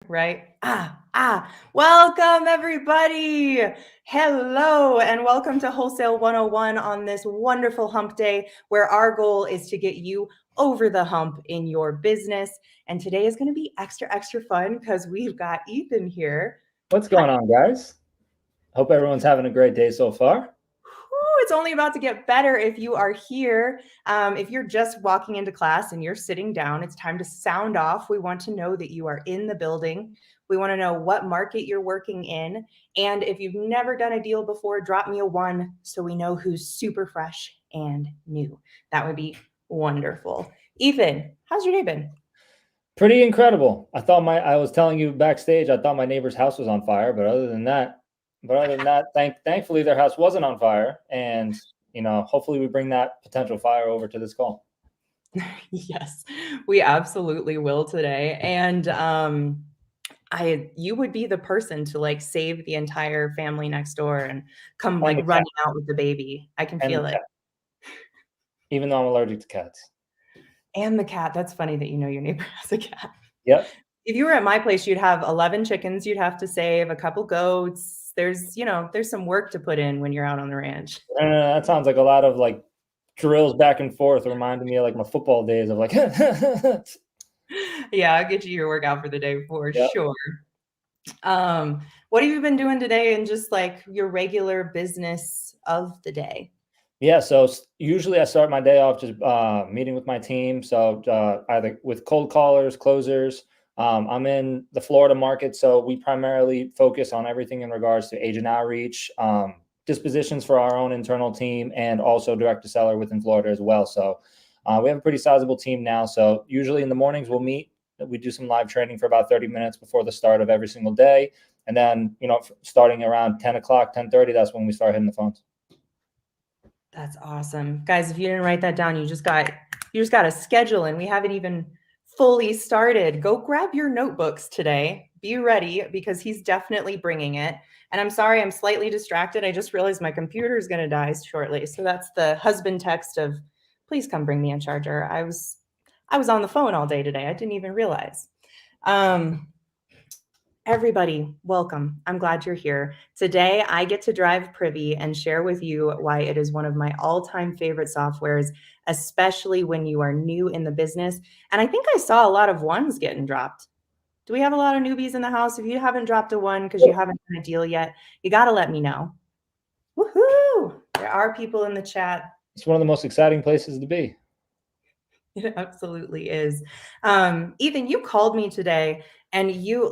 Right? Welcome everybody. Hello, and welcome to Wholesale 101 on this wonderful hump day where our goal is to get you over the hump in your business. And today is going to be extra fun because we've got Ethan here. What's going on, guys? Hope everyone's having a great day so far. It's only about to get better if you are here. If you're just walking into class and you're sitting down, it's time to sound off. We want to know that you are in the building. We want to know what market you're working in. And if you've never done a deal before, drop me a 1 so we know who's super fresh and new. That would be wonderful. Ethan, how's your day been? Pretty incredible. I was telling you backstage, I thought my neighbor's house was on fire, but other than that, thankfully their house wasn't on fire. And, hopefully we bring that potential fire over to this call. Yes, we absolutely will today. And you would be the person to like save the entire family next door and come like running out with the baby. I can feel it. Even though I'm allergic to cats. And the cat. That's funny that you know your neighbor has a cat. Yep. If you were at my place, you'd have 11 chickens you'd have to save, a couple goats. There's some work to put in when you're out on the ranch. That sounds like a lot of like drills back and forth, reminding me of like my football days of like Yeah, I'll get you your workout for the day for Yep. sure. What have you been doing today in just like your regular business of the day? Yeah, so usually I start my day off just meeting with my team. So either with cold callers, closers. I'm in the Florida market, so we primarily focus on everything in regards to agent outreach, dispositions for our own internal team, and also direct to seller within Florida as well. So we have a pretty sizable team now. So usually in the mornings we'll meet. We do some live training for about 30 minutes before the start of every single day. And then, starting around 10 o'clock, 10:30, that's when we start hitting the phones. That's awesome. Guys, if you didn't write that down, you just got to schedule, and we haven't even fully started. Go grab your notebooks today. Be ready because he's definitely bringing it. And I'm sorry, I'm slightly distracted. I just realized my computer is going to die shortly. So that's the husband text of, please come bring me a charger. I was on the phone all day today. I didn't even realize. Everybody, welcome. I'm glad you're here. Today, I get to drive Privy and share with you why it is one of my all-time favorite softwares, especially when you are new in the business. And I think I saw a lot of 1s getting dropped. Do we have a lot of newbies in the house? If you haven't dropped a 1 because you haven't done a deal yet, you got to let me know. Woohoo! There are people in the chat. It's one of the most exciting places to be. It absolutely is. Ethan, you called me today and you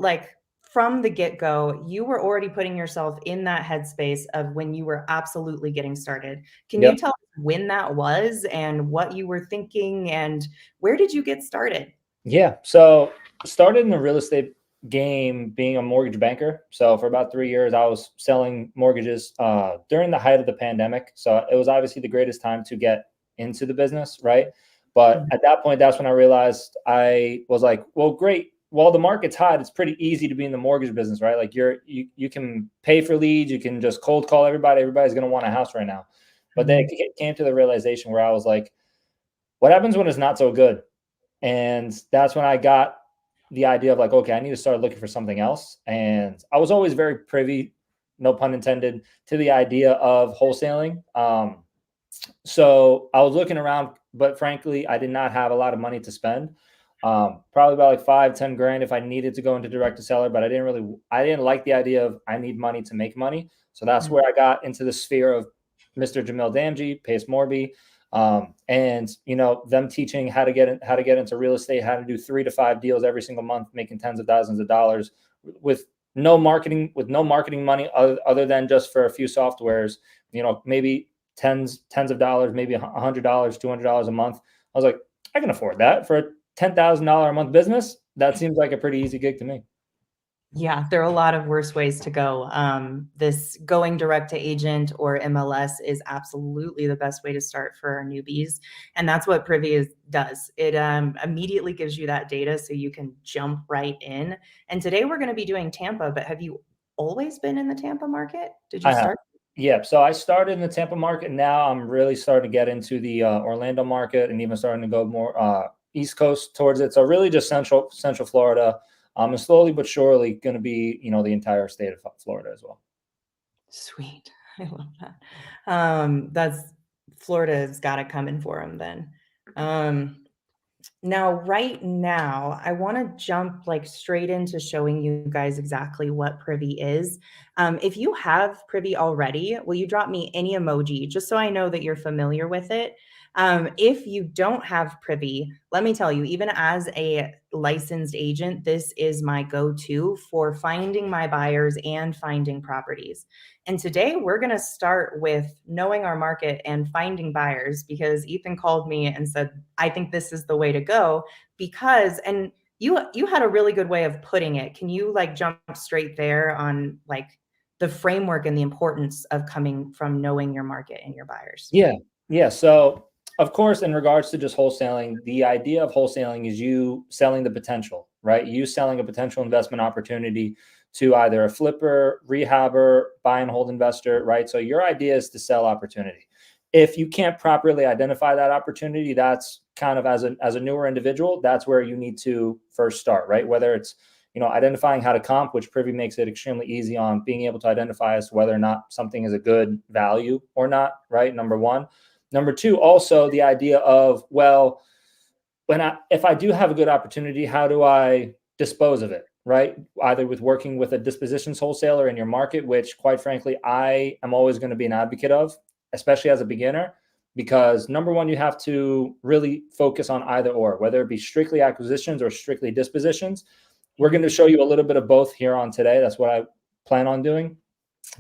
from the get-go, you were already putting yourself in that headspace of when you were absolutely getting started. Can you tell us when that was and what you were thinking and where did you get started? Yeah. So started in the real estate game being a mortgage banker. So for about 3 years, I was selling mortgages during the height of the pandemic. So it was obviously the greatest time to get into the business, right? But at that point, that's when I realized I was like, well, great. While the market's hot, it's pretty easy to be in the mortgage business, right? Like you can pay for leads, you can just cold call everybody. Everybody's going to want a house right now. But then it came to the realization where I was like, what happens when it's not so good? And that's when I got the idea of like, okay, I need to start looking for something else. And I was always very privy, no pun intended, to the idea of wholesaling. So I was looking around, but frankly, I did not have a lot of money to spend. Probably about like 5-10 grand if I needed to go into direct to seller, but I didn't like the idea of I need money to make money. So that's where I got into the sphere of Mr. Jamil Damji, Pace Morby, and them teaching how to get into real estate, how to do 3 to 5 deals every single month, making tens of thousands of dollars with no marketing money other than just for a few softwares, maybe tens of dollars, maybe $100, $200 a month. I was like, I can afford that for a $10,000 a month business. That seems like a pretty easy gig to me. Yeah, there are a lot of worse ways to go. This going direct to agent or MLS is absolutely the best way to start for our newbies. And that's what Privy does. It immediately gives you that data so you can jump right in. And today we're going to be doing Tampa, but have you always been in the Tampa market? Did you start? Yeah, so I started in the Tampa market. Now I'm really starting to get into the Orlando market and even starting to go more East Coast towards it. So really just Central Florida. And slowly but surely going to be, the entire state of Florida as well. Sweet. I love that. That's Florida's got it coming for him then. Now, right now, I want to jump like straight into showing you guys exactly what Privy is. If you have Privy already, will you drop me any emoji just so I know that you're familiar with it? If you don't have Privy, let me tell you, even as a licensed agent, this is my go-to for finding my buyers and finding properties. And today we're going to start with knowing our market and finding buyers, because Ethan called me and said, I think this is the way to go, because, and you had a really good way of putting it. Can you like jump straight there on like the framework and the importance of coming from knowing your market and your buyers? Yeah. So of course, in regards to just wholesaling, the idea of wholesaling is you selling the potential, right? You selling a potential investment opportunity to either a flipper, rehabber, buy and hold investor, right? So your idea is to sell opportunity. If you can't properly identify that opportunity, that's kind of as a newer individual, that's where you need to first start, right? Whether it's identifying how to comp, which Privy makes it extremely easy on being able to identify as to whether or not something is a good value or not, right? Number one. Number two, also the idea of, well, if I do have a good opportunity, how do I dispose of it, right? Either with working with a dispositions wholesaler in your market, which quite frankly, I am always going to be an advocate of, especially as a beginner, because number one, you have to really focus on either or, whether it be strictly acquisitions or strictly dispositions. We're going to show you a little bit of both here on today. That's what I plan on doing.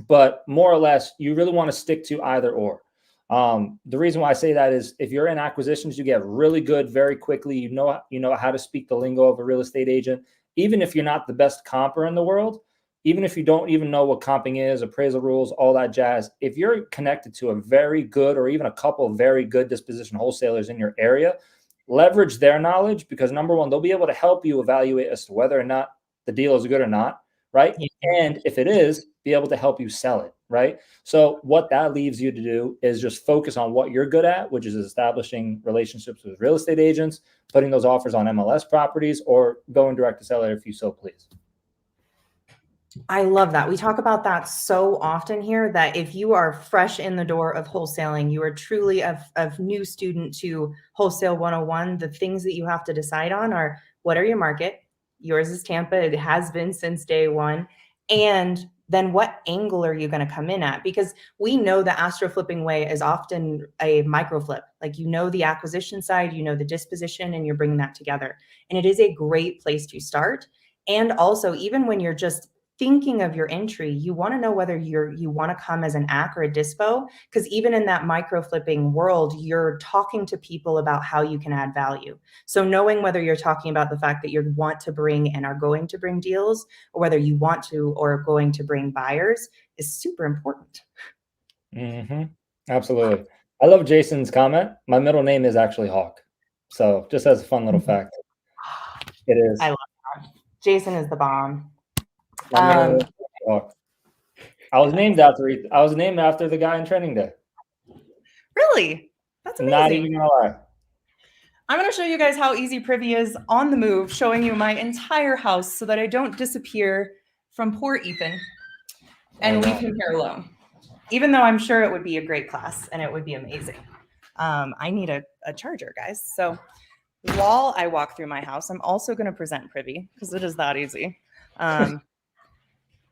But more or less, you really want to stick to either or. The reason why I say that is if you're in acquisitions, you get really good very quickly. You know how to speak the lingo of a real estate agent. Even if you're not the best comper in the world, even if you don't even know what comping is, appraisal rules, all that jazz, if you're connected to a very good or even a couple of very good disposition wholesalers in your area, leverage their knowledge, because number one, they'll be able to help you evaluate as to whether or not the deal is good or not, right? Yeah. And if it is, be able to help you sell it, right? So what that leaves you to do is just focus on what you're good at, which is establishing relationships with real estate agents, putting those offers on MLS properties, or going direct to seller if you so please. I love that. We talk about that so often here, that if you are fresh in the door of wholesaling, you are truly a new student to Wholesale 101. The things that you have to decide on are, what are your market? Yours is Tampa. It has been since day one. And then what angle are you going to come in at? Because we know the astro flipping way is often a micro flip. Like, the acquisition side, the disposition, and you're bringing that together. And it is a great place to start. And also, even when you're just thinking of your entry, you want to know whether you want to come as an AC or a dispo, because even in that micro flipping world, you're talking to people about how you can add value. So knowing whether you're talking about the fact that you want to bring and are going to bring deals, or whether you want to or are going to bring buyers, is super important. Mm-hmm. Absolutely. I love Jason's comment. My middle name is actually Hawk. So just as a fun little fact, it is. I love that. Jason is the bomb. My middle name is Hawk. I was named after the guy in Training Day. Really? That's amazing. Not even gonna lie. I'm going to show you guys how easy Privy is on the move, showing you my entire house so that I don't disappear from poor Ethan and leave him here alone. Even though I'm sure it would be a great class and it would be amazing. I need a charger, guys. So while I walk through my house, I'm also going to present Privy, because it is that easy. All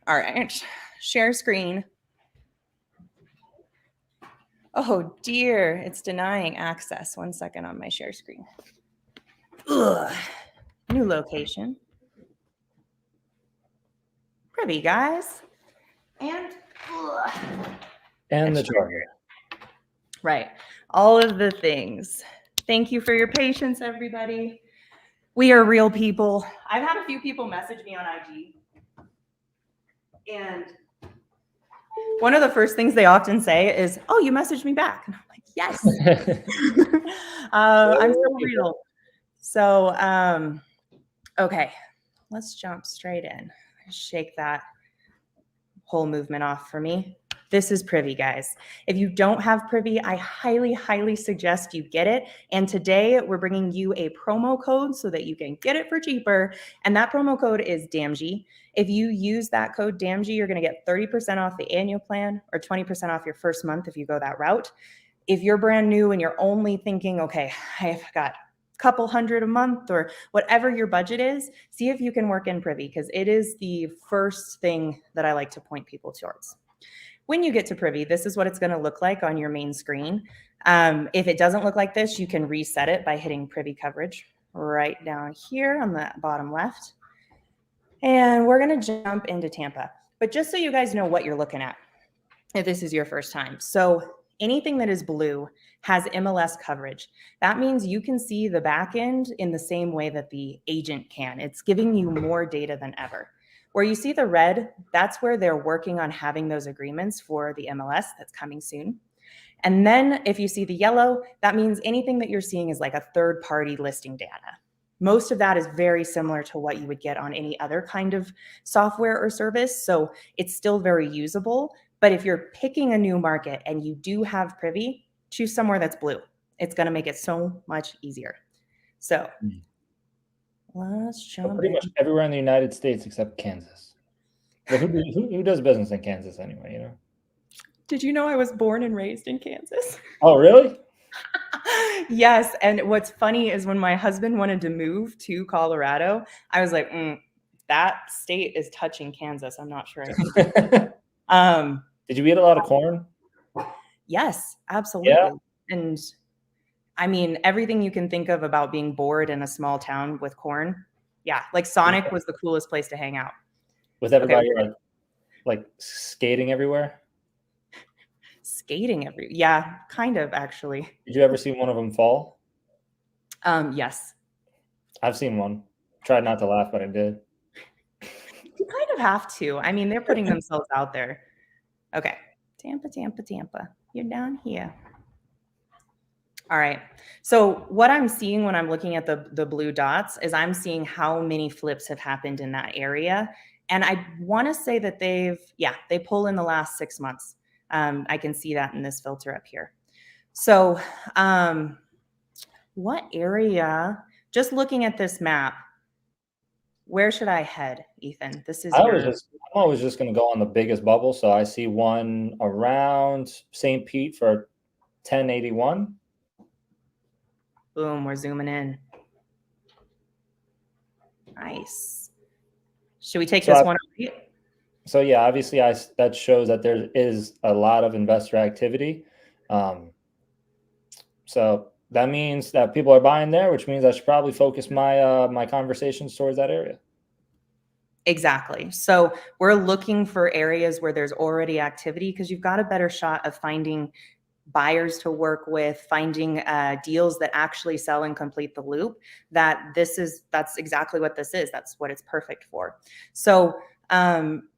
right. Share screen. Oh dear, it's denying access. 1 second on my share screen. Ugh. New location. Privy, guys. And the charger. Right. All of the things. Thank you for your patience, everybody. We are real people. I've had a few people message me on IG. And one of the first things they often say is, oh, you messaged me back. And I'm like, yes. I'm so real. So, okay, let's jump straight in. Shake that whole movement off for me. This is Privy, guys. If you don't have Privy, I highly, highly suggest you get it. And today we're bringing you a promo code so that you can get it for cheaper. And that promo code is DAMG. If you use that code DAMG, you're going to get 30% off the annual plan or 20% off your first month if you go that route. If you're brand new and you're only thinking, okay, I've got a couple hundred a month or whatever your budget is, see if you can work in Privy, because it is the first thing that I like to point people towards. When you get to Privy, this is what it's going to look like on your main screen. If it doesn't look like this, you can reset it by hitting Privy coverage right down here on the bottom left. And we're going to jump into Tampa. But just so you guys know what you're looking at, if this is your first time. So anything that is blue has MLS coverage. That means you can see the back end in the same way that the agent can. It's giving you more data than ever. Where you see the red, that's where they're working on having those agreements for the MLS that's coming soon. And then if you see the yellow, that means anything that you're seeing is like a third-party listing data. Most of that is very similar to what you would get on any other kind of software or service. So it's still very usable. But if you're picking a new market and you do have Privy, choose somewhere that's blue. It's going to make it so much easier. So let's jump pretty much everywhere in the United States except Kansas. But who does business in Kansas anyway, you know? Did you know I was born and raised in Kansas? Oh, really? Yes. And what's funny is when my husband wanted to move to Colorado, I was like, that state is touching Kansas. I'm not sure. Did you eat a lot of corn? Yes, absolutely. Yeah. And I mean, everything you can think of about being bored in a small town with corn. Yeah, like Sonic was the coolest place to hang out. With everybody like skating everywhere? Skating yeah, kind of actually. Did you ever see one of them fall? Yes. I've seen one. Tried not to laugh, but I did. You kind of have to. I mean, they're putting themselves out there. Okay. Tampa, Tampa, Tampa. You're down here. All right. So what I'm seeing when I'm looking at the blue dots is I'm seeing how many flips have happened in that area. And I want to say that they pull in the last 6 months. I can see that in this filter up here. So what area, just looking at this map, where should I head, Ethan? This is I'm always just going to go on the biggest bubble. So I see one around St. Pete for 1081. Boom, we're zooming in. Nice. Should we take this one? So yeah, obviously that shows that there is a lot of investor activity. So that means that people are buying there, which means I should probably focus my my conversations towards that area. Exactly. So we're looking for areas where there's already activity, because you've got a better shot of finding buyers to work with, finding deals that actually sell and complete the loop. That's exactly what this is. That's what it's perfect for. So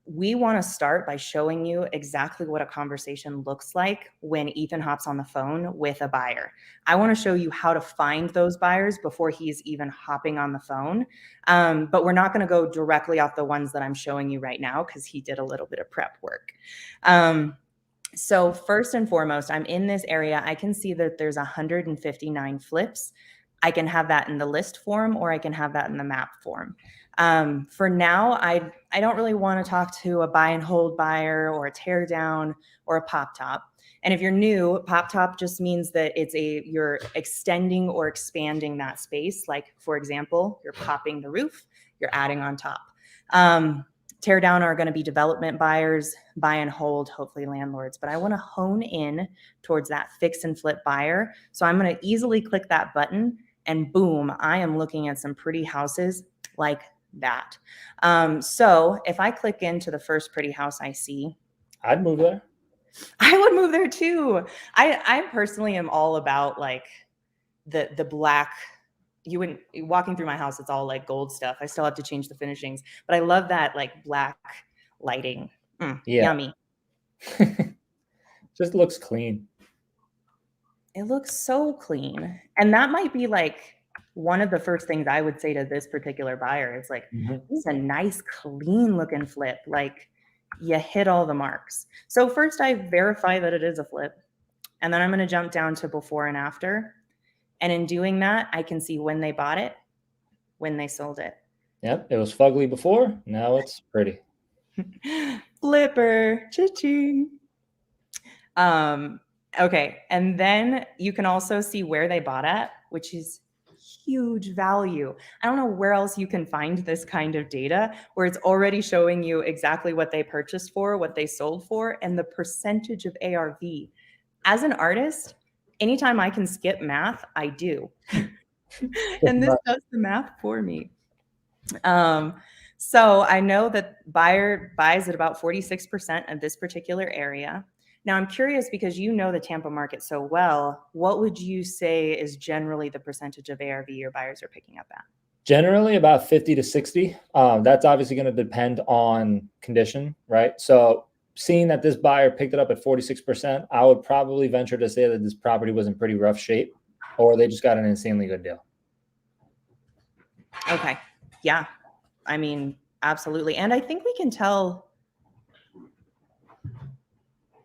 we want to start by showing you exactly what a conversation looks like when Ethan hops on the phone with a buyer. I want to show you how to find those buyers before he's even hopping on the phone. But we're not going to go directly off the ones that I'm showing you right now, because he did a little bit of prep work. So first and foremost, I'm in this area. I can see that there's 159 flips. I can have that in the list form, or I can have that in the map form. For now, I don't really want to talk to a buy and hold buyer or a tear down or a pop top. And if you're new, pop top just means that you're extending or expanding that space. Like, for example, you're popping the roof, you're adding on top. Tear down are going to be development buyers, buy and hold, hopefully landlords. But I want to hone in towards that fix and flip buyer. So I'm going to easily click that button, and boom, I am looking at some pretty houses like that. So if I click into the first pretty house I see, I'd move there. I would move there too. I personally am all about like the black. You wouldn't walking through my house, it's all like gold stuff. I still have to change the finishings, but I love that like black lighting. Yummy. Just looks clean. It looks so clean. And that might be like one of the first things I would say to this particular buyer. It's like, this is a nice, clean looking flip. Like, you hit all the marks. So first I verify that it is a flip, and then I'm going to jump down to before and after. And in doing that, I can see when they bought it, when they sold it. Yep, it was fugly before. Now it's pretty. Flipper, cha-ching. Okay, and then you can also see where they bought at, which is huge value. I don't know where else you can find this kind of data where it's already showing you exactly what they purchased for, what they sold for, and the percentage of ARV. As an artist, anytime I can skip math, I do. And this does the math for me. So I know that buyer buys at about 46% of this particular area. Now I'm curious, because you know the Tampa market so well, what would you say is generally the percentage of ARV your buyers are picking up at? Generally about 50 to 60. That's obviously going to depend on condition, right? So seeing that this buyer picked it up at 46%, I would probably venture to say that this property was in pretty rough shape, or they just got an insanely good deal. Okay. Yeah. I mean, absolutely. And I think we can tell.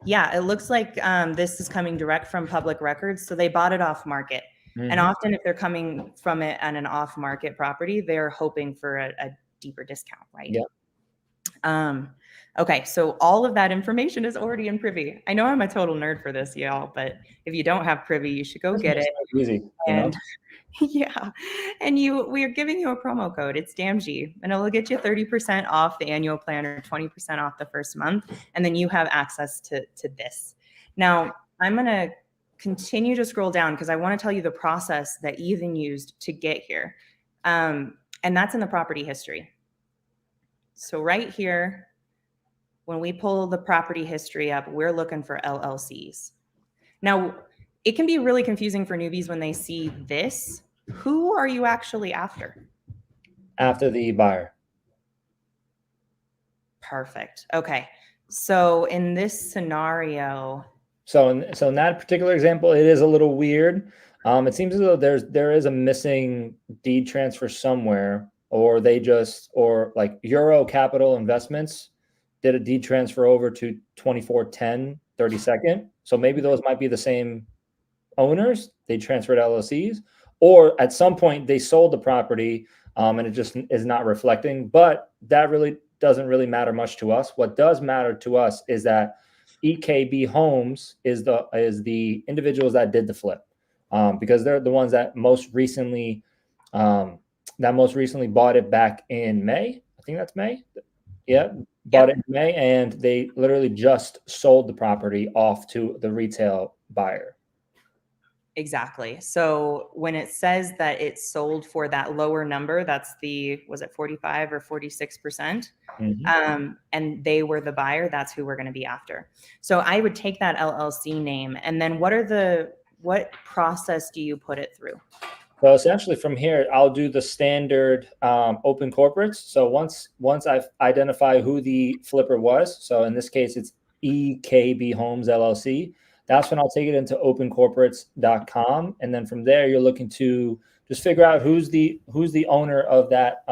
Yeah, it looks like this is coming direct from public records. So they bought it off market. And often if they're coming from it on an off market property, they're hoping for a deeper discount, right? Yeah. Okay, so all of that information is already in Privy. I know I'm a total nerd for this, y'all, but if you don't have Privy, you should go get it. Easy, and yeah, and we are giving you a promo code. It's DAMG, and it'll get you 30% off the annual plan or 20% off the first month, and then you have access to this. Now, I'm gonna continue to scroll down because I want to tell you the process that Ethan used to get here, and that's in the property history. So right here, when we pull the property history up, we're looking for LLCs. Now, it can be really confusing for newbies when they see this. Who are you actually after? After the buyer. Perfect. Okay. So in this scenario. So in that particular example, it is a little weird. It seems as though there is a missing deed transfer somewhere, or like Euro Capital Investments did a deed transfer over to 2410 32nd. So maybe those might be the same owners. They transferred LLCs, or at some point they sold the property and it just is not reflecting. But that really doesn't really matter much to us. What does matter to us is that EKB Homes is the individuals that did the flip, because they're the ones that most recently bought it back in May. I think that's May. Yeah, bought it in May, and they literally just sold the property off to the retail buyer. Exactly. So when it says that it's sold for that lower number, that's was it 45 or 46%? And they were the buyer, that's who we're going to be after. So I would take that LLC name, and then what process do you put it through? So essentially from here, I'll do the standard open corporates. So once I identify who the flipper was, so in this case, it's EKB Homes LLC, that's when I'll take it into opencorporates.com. And then from there, you're looking to just figure out who's the owner of that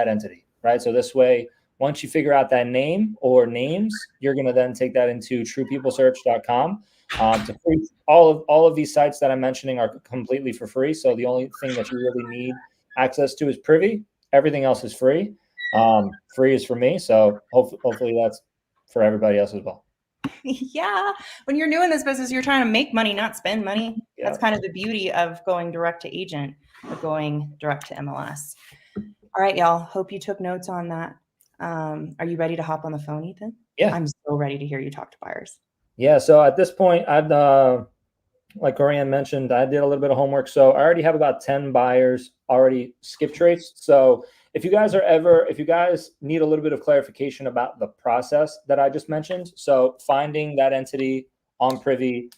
entity, right? So this way, once you figure out that name or names, you're going to then take that into truepeoplesearch.com. All of these sites that I'm mentioning are completely for free. So the only thing that you really need access to is Privy. Everything else is free. Free is for me. So hopefully that's for everybody else as well. Yeah. When you're new in this business, you're trying to make money, not spend money. Yeah. That's kind of the beauty of going direct to agent or going direct to MLS. All right, y'all. Hope you took notes on that. Are you ready to hop on the phone, Ethan? Yeah. I'm so ready to hear you talk to buyers. Yeah. So at this point, I've like Corianne mentioned, I did a little bit of homework. So I already have about 10 buyers already skip traced. So if you guys need a little bit of clarification about the process that I just mentioned, so finding that entity on Privy,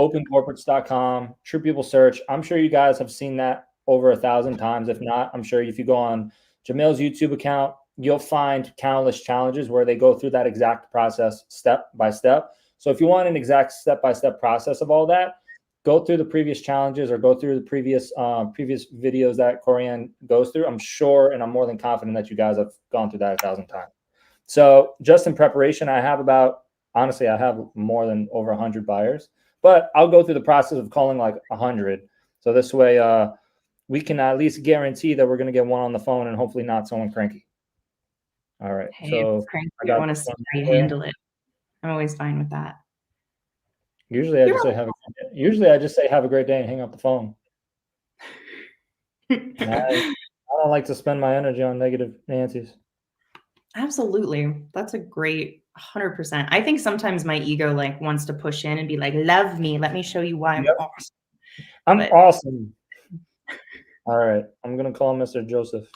opencorporates.com, True People Search, I'm sure you guys have seen that over 1,000 times. If not, I'm sure if you go on Jamil's YouTube account, you'll find countless challenges where they go through that exact process step by step. So if you want an exact step-by-step process of all that, go through the previous challenges or go through the previous videos that Corianne goes through. I'm sure, and I'm more than confident that you guys have gone through that 1,000 times. So just in preparation, I have honestly, I have more than over 100 buyers, but I'll go through the process of calling like 100. So this way, we can at least guarantee that we're going to get one on the phone and hopefully not someone cranky. All right. Hey, So it's cranky. I I got want to this see one how you there. handle it. I'm always fine with that. Usually I just say have a great day and hang up the phone. I don't like to spend my energy on negative Nancy's. Absolutely. That's a great 100%. I think sometimes my ego like wants to push in and be like, love me. Let me show you why I'm Yep. awesome. I'm But awesome. All right. I'm going to call Mr. Joseph.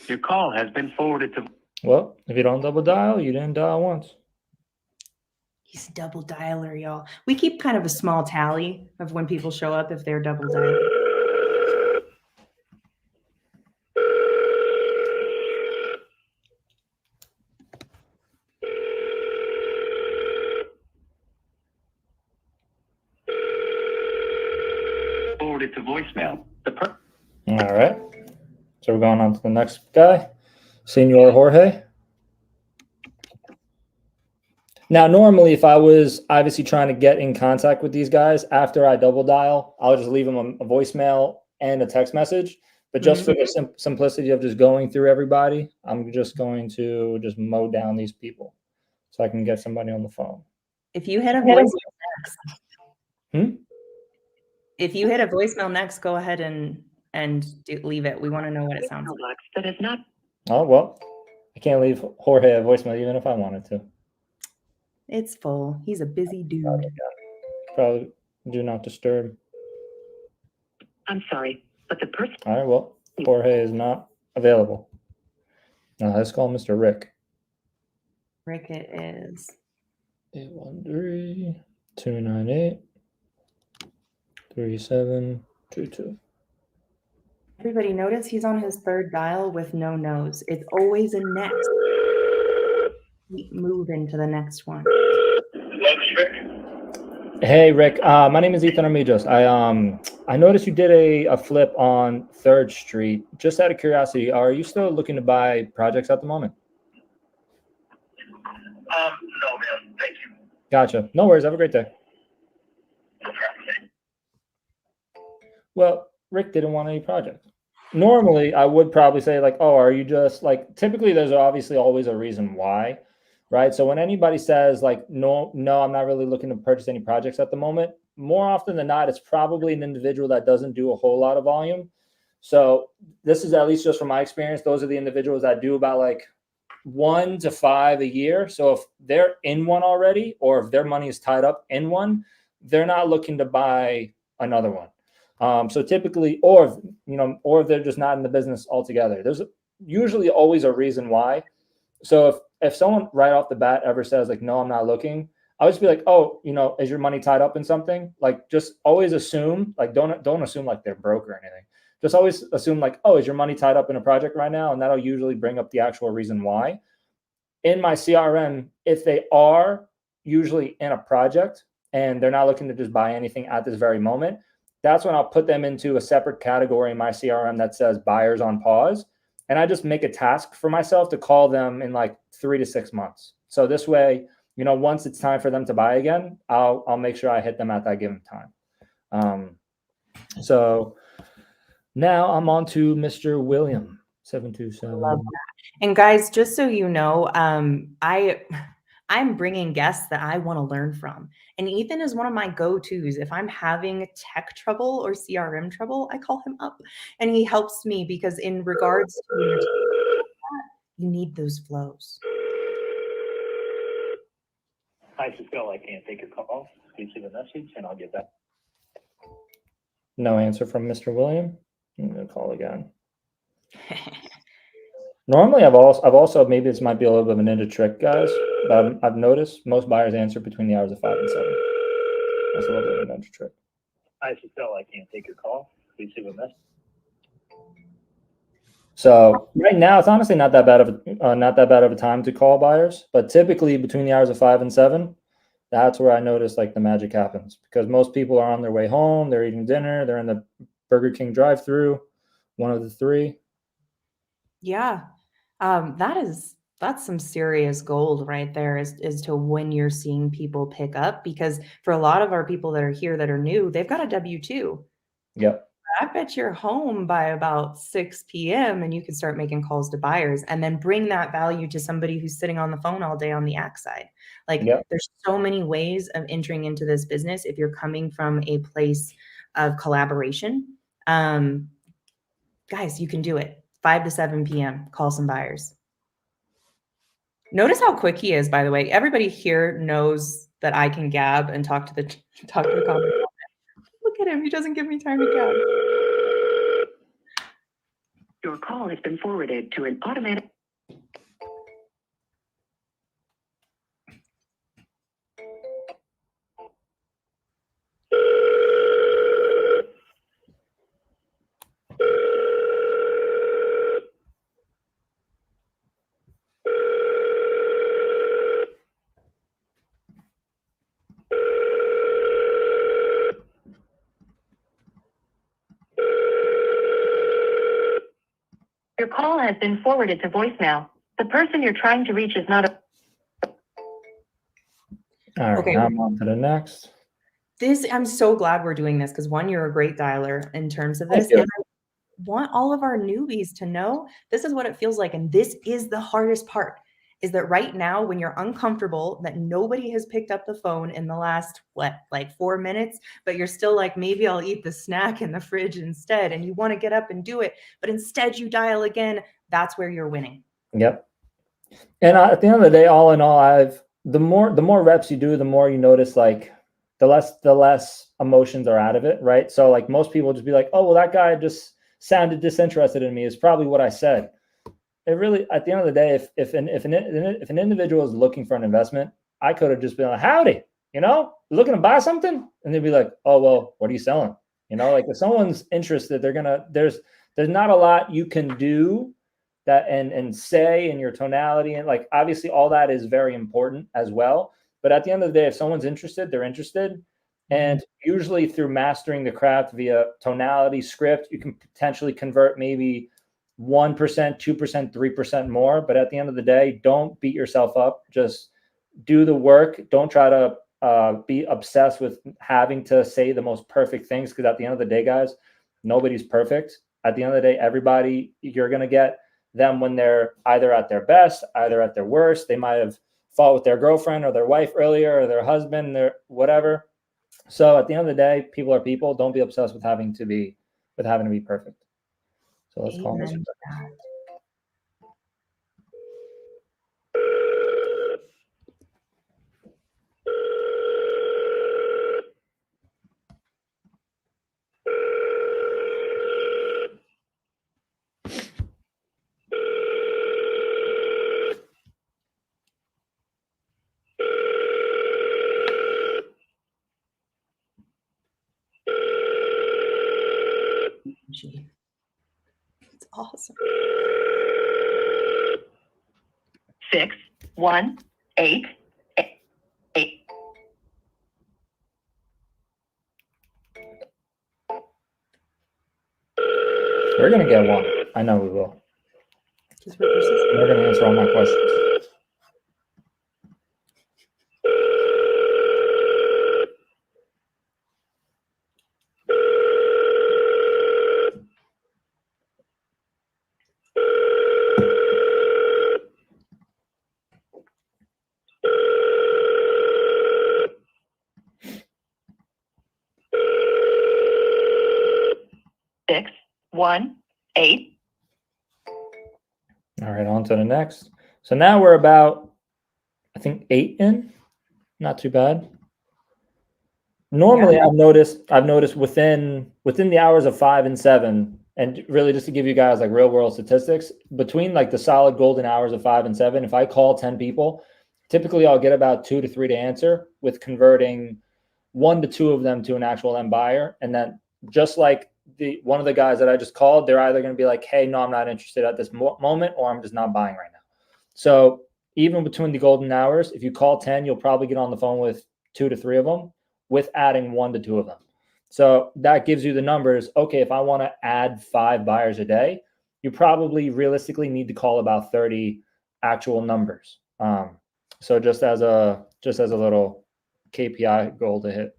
Your call has been forwarded to. Well, if you don't double dial, you didn't dial once. he's a double dialer, y'all. We keep kind of a small tally of when people show up if they're double dialing. Forwarded to voicemail. All right. So we're going on to the next guy, Senor Jorge. Now, normally, if I was obviously trying to get in contact with these guys after I double dial, I'll just leave them a voicemail and a text message. But just for the simplicity of just going through everybody, I'm just going to just mow down these people so I can get somebody on the phone. If you hit a voicemail next, Hmm? if you hit a voicemail next, go ahead and leave it. We want to know what it sounds like. That is not. Oh, well, I can't leave Jorge a voicemail even if I wanted to. It's full. He's a busy dude. Probably do not disturb. I'm sorry, but the person. All right, well, Jorge is not available. Now let's call Mr. Rick. Rick it is. 813-298-3722. Everybody notice he's on his third dial with no nose. It's always a next. Keep moving to the next one. Hey, Rick. My name is Ethan Armijos. I noticed you did a flip on 3rd Street. Just out of curiosity, are you still looking to buy projects at the moment? No, man. Thank you. Gotcha. No worries. Have a great day. Well, Rick didn't want any project. Normally, I would probably say like, oh, are you just like, typically there's obviously always a reason why, right? So when anybody says like, no, I'm not really looking to purchase any projects at the moment, more often than not, it's probably an individual that doesn't do a whole lot of volume. So this is at least just from my experience. Those are the individuals that do about like 1 to 5 a year. So if they're in one already, or if their money is tied up in one, they're not looking to buy another one. So typically, or if they're just not in the business altogether. There's usually always a reason why. So if someone right off the bat ever says like, no, I'm not looking, I would just be like, oh, is your money tied up in something? Like, just always assume, like, don't assume like they're broke or anything. Just always assume like, oh, is your money tied up in a project right now? And that'll usually bring up the actual reason why. In my CRM, if they are usually in a project and they're not looking to just buy anything at this very moment, that's when I'll put them into a separate category in my CRM that says buyers on pause. And I just make a task for myself to call them in like 3 to 6 months. So this way, once it's time for them to buy again, I'll make sure I hit them at that given time. So now I'm on to Mr. William, 727. Love that. And guys, just so you know, I'm bringing guests that I want to learn from. And Ethan is one of my go-tos. If I'm having tech trouble or CRM trouble, I call him up and he helps me, because in regards to you need those flows. Hi, Phil. I can't take your call. Please leave a message and I'll get back. No answer from Mr. William. I'm going to call again. Normally, I've also, maybe this might be a little bit of a ninja trick, guys, but I've noticed most buyers answer between the hours of 5 and 7. That's a little bit of a ninja trick. Hi, Phil. I can't take your call. Please leave a message. So right now, it's honestly not that bad of a time to call buyers, but typically between the hours of 5 and 7, that's where I notice like the magic happens, because most people are on their way home, they're eating dinner, they're in the Burger King drive-through, one of the three. Yeah. That's some serious gold right there as to when you're seeing people pick up, because for a lot of our people that are here that are new, they've got a W-2. Yep. I bet you're home by about 6 p.m. and you can start making calls to buyers and then bring that value to somebody who's sitting on the phone all day on the act side. Like Yep. there's so many ways of entering into this business if you're coming from a place of collaboration. Guys, you can do it. 5 to 7 p.m. Call some buyers. Notice how quick he is, by the way. Everybody here knows that I can gab and talk to the comment. Look at him. He doesn't give me time to gab. Your call has been forwarded to an automatic. Your call has been forwarded to voicemail. The person you're trying to reach is not a. All right, Okay. now I'm on to the next. I'm so glad we're doing this because one, you're a great dialer in terms of this. Thank you. And I want all of our newbies to know this is what it feels like. And this is the hardest part, is that right now, when you're uncomfortable, that nobody has picked up the phone in the last, like 4 minutes, but you're still like, maybe I'll eat the snack in the fridge instead. And you want to get up and do it, but instead you dial again. That's where you're winning. Yep. And at the end of the day, all in all, the more reps you do, the more you notice like the less emotions are out of it, right? So like most people just be like, oh, well, that guy just sounded disinterested in me, is probably what I said. It really, at the end of the day, if an individual is looking for an investment, I could have just been like, howdy, looking to buy something, and they'd be like, oh, well, what are you selling? Like if someone's interested, there's not a lot you can do that and say in your tonality, and like obviously all that is very important as well. But at the end of the day, if someone's interested, they're interested. And usually through mastering the craft via tonality, script, you can potentially convert maybe 1%, 2%, 3% more. But at the end of the day, don't beat yourself up. Just do the work. Don't try to be obsessed with having to say the most perfect things, because at the end of the day, guys, nobody's perfect. At the end of the day, everybody, you're going to get them when they're either at their best, either at their worst. They might have fought with their girlfriend or their wife earlier, or their husband, or whatever. So at the end of the day, people are people. Don't be obsessed with having to be perfect. So let's call this. It's awesome. 6, 1, 8, 8. We're going to get one. I know we will. They're going to answer all my questions. Six, 1, 8. All right, on to the next. So now we're about, I think, 8 in. Not too bad. Normally, Yeah. I've noticed within the hours of 5 and 7, and really just to give you guys like real world statistics, between like the solid golden hours of 5 and 7, if I call 10 people, typically I'll get about 2 to 3 to answer, with converting 1 to 2 of them to an actual end buyer. And then just like one of the guys that I just called, they're either going to be like, hey, no, I'm not interested at this moment, or I'm just not buying right now. So even between the golden hours, if you call 10, you'll probably get on the phone with 2 to 3 of them, with adding 1 to 2 of them. So that gives you the numbers. Okay, if I want to add 5 buyers a day, you probably realistically need to call about 30 actual numbers. So just as a little KPI goal to hit.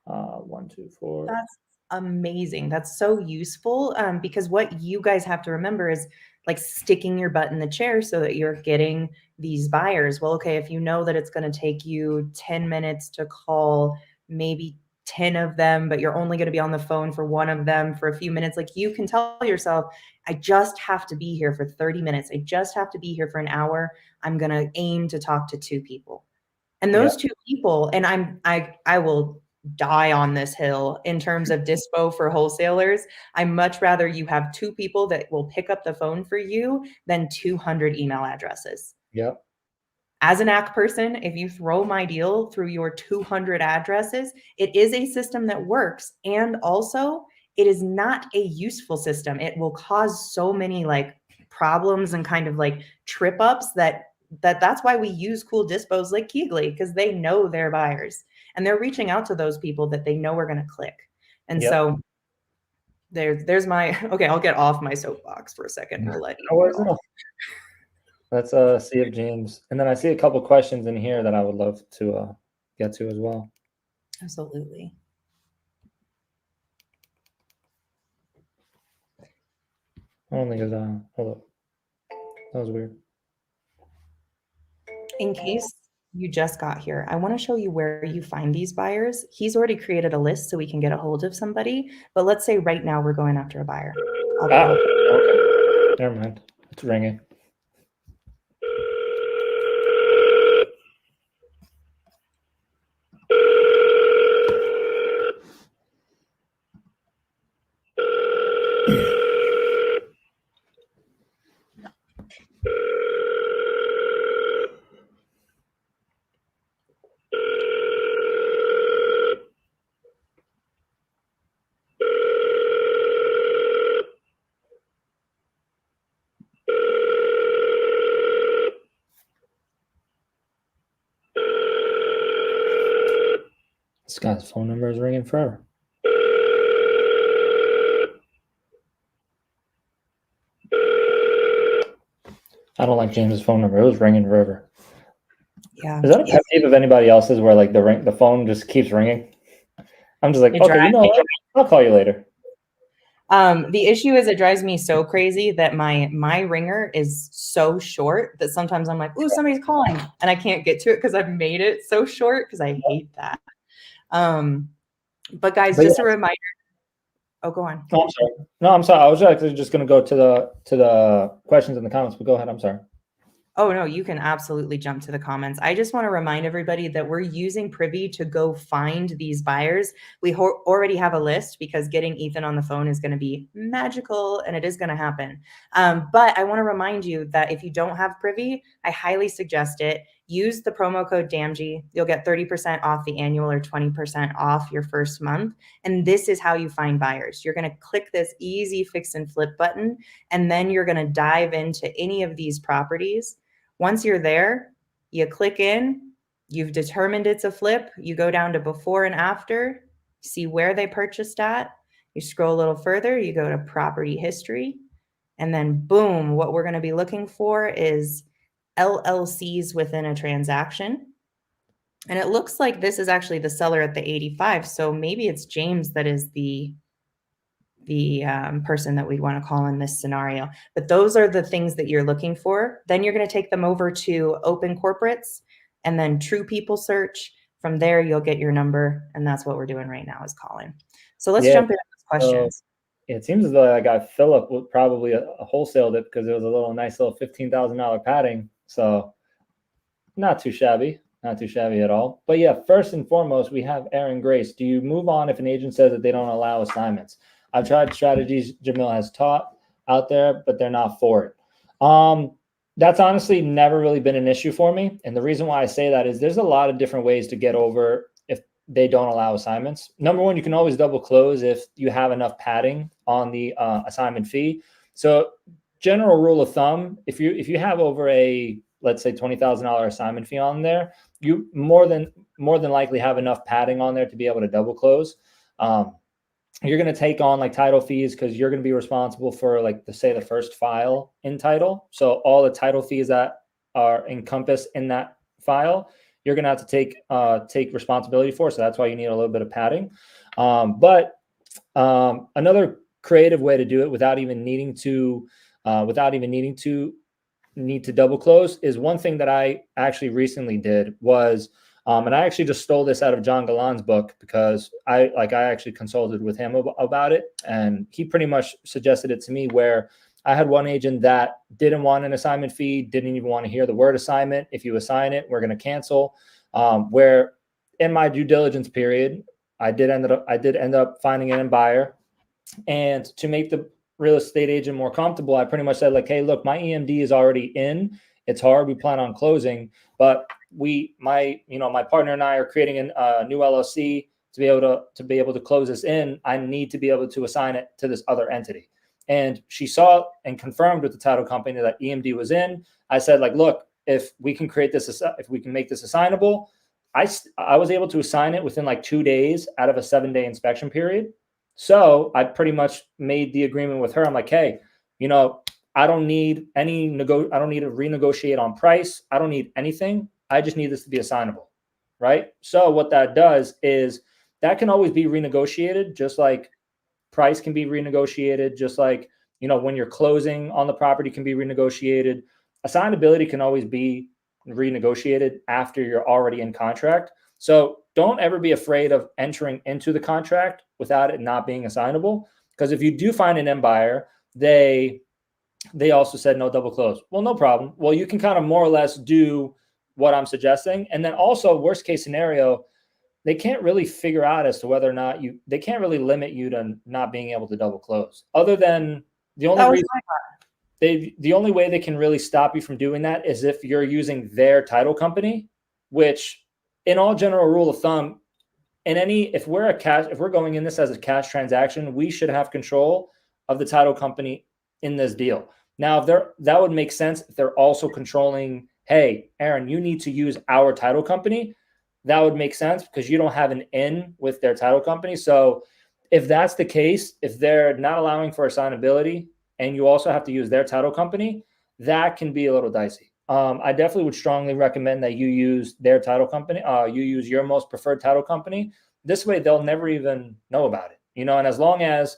1, 2, 4. That's amazing. That's so useful, because what you guys have to remember is like sticking your butt in the chair so that you're getting these buyers. Well, okay, if you know that it's going to take you 10 minutes to call maybe 10 of them, but you're only going to be on the phone for 1 of them for a few minutes, like you can tell yourself, I just have to be here for 30 minutes. I just have to be here for an hour. I'm going to aim to talk to 2 people. And those 2 people, and I will die on this hill in terms of dispo for wholesalers. I much rather you have 2 people that will pick up the phone for you than 200 email addresses. Yep. As an AC person, if you throw my deal through your 200 addresses, it is a system that works. And also, it is not a useful system. It will cause so many like problems and kind of like trip ups that's why we use cool dispos like Keegley, because they know their buyers and they're reaching out to those people that they know are going to click. And so there's my, okay, I'll get off my soapbox for a second. We'll let you go. Let's see if James, and then I see a couple questions in here that I would love to get to as well. Absolutely. I don't think it's hold up. That was weird. In case you just got here, I want to show you where you find these buyers. He's already created a list so we can get a hold of somebody. But let's say right now we're going after a buyer. Okay. Never mind. It's ringing. This guy's phone number is ringing forever. I don't like James's phone number. It was ringing forever. Yeah. Is that a pet peeve of anybody else's where like the phone just keeps ringing? I'm just like, okay, you know what? I'll call you later. The issue is it drives me so crazy that my ringer is so short that sometimes I'm like, ooh, somebody's calling, and I can't get to it because I've made it so short because I hate that. But guys, just a reminder. Oh, go on. Oh, I'm sorry. No, I'm sorry. I was actually just going to go to the questions in the comments, but go ahead. I'm sorry. Oh, no, you can absolutely jump to the comments. I just want to remind everybody that we're using Privy to go find these buyers. We already have a list because getting Ethan on the phone is going to be magical and it is going to happen. But I want to remind you that if you don't have Privy, I highly suggest it. Use the promo code DAMG. You'll get 30% off the annual or 20% off your first month. And this is how you find buyers. You're going to click this easy fix and flip button, and then you're going to dive into any of these properties. Once you're there, you click in, you've determined it's a flip, you go down to before and after, see where they purchased at, you scroll a little further, you go to property history, and then boom, what we're going to be looking for is LLCs within a transaction. And it looks like this is actually the seller at the 85, so maybe it's James that is the person that we'd want to call in this scenario. But those are the things that you're looking for. Then you're going to take them over to open corporates and then true people search. From there, you'll get your number. And that's what we're doing right now is calling. So let's jump into those questions. It seems as though that guy Philip would probably wholesaled it because it was a nice little $15,000 padding. So not too shabby. Not too shabby at all. But yeah, first and foremost, we have Aaron Grace. Do you move on if an agent says that they don't allow assignments? I've tried strategies Jamil has taught out there, but they're not for it. That's honestly never really been an issue for me. And the reason why I say that is there's a lot of different ways to get over if they don't allow assignments. Number one, you can always double close if you have enough padding on the assignment fee. So general rule of thumb, if you have over a, let's say, $20,000 assignment fee on there, you more than likely have enough padding on there to be able to double close. You're going to take on like title fees because you're going to be responsible for like the first file in title. So all the title fees that are encompassed in that file, you're going to have to take responsibility for. So that's why you need a little bit of padding. But another creative way to do it without even needing to need to double close is one thing that I actually recently did was, and I actually just stole this out of John Galan's book because I actually consulted with him about it, and he pretty much suggested it to me where I had one agent that didn't want an assignment fee, didn't even want to hear the word assignment. If you assign it, we're going to cancel. Where in my due diligence period, I did end up finding an end buyer, and to make the real estate agent more comfortable, I pretty much said like, hey, look, my EMD is already in. It's hard. We plan on closing, but my partner and I are creating a new LLC to be able to close this in. I need to be able to assign it to this other entity. And she saw and confirmed with the title company that EMD was in. I said like, look, if we can make this assignable, I was able to assign it within like 2 days out of a 7-day inspection period. So I pretty much made the agreement with her. I'm like, hey, I don't need I don't need to renegotiate on price. I don't need anything. I just need this to be assignable, right? So what that does is that can always be renegotiated, just like price can be renegotiated, just like, when you're closing on the property can be renegotiated. Assignability can always be renegotiated after you're already in contract. So don't ever be afraid of entering into the contract without it not being assignable. Because if you do find an end buyer, they also said no double close. Well, no problem. Well, you can kind of more or less do what I'm suggesting. And then also worst case scenario, they can't really figure out as to whether or not they can't really limit you to not being able to double close, other than the only way they can really stop you from doing that is if you're using their title company, which in all general rule of thumb, if we're going in this as a cash transaction, we should have control of the title company in this deal. Now, that would make sense if they're also controlling, hey, Aaron, you need to use our title company. That would make sense because you don't have an in with their title company. So if that's the case, if they're not allowing for assignability and you also have to use their title company, that can be a little dicey. I definitely would strongly recommend that you use their title company. You use your most preferred title company. This way, they'll never even know about it. And as long as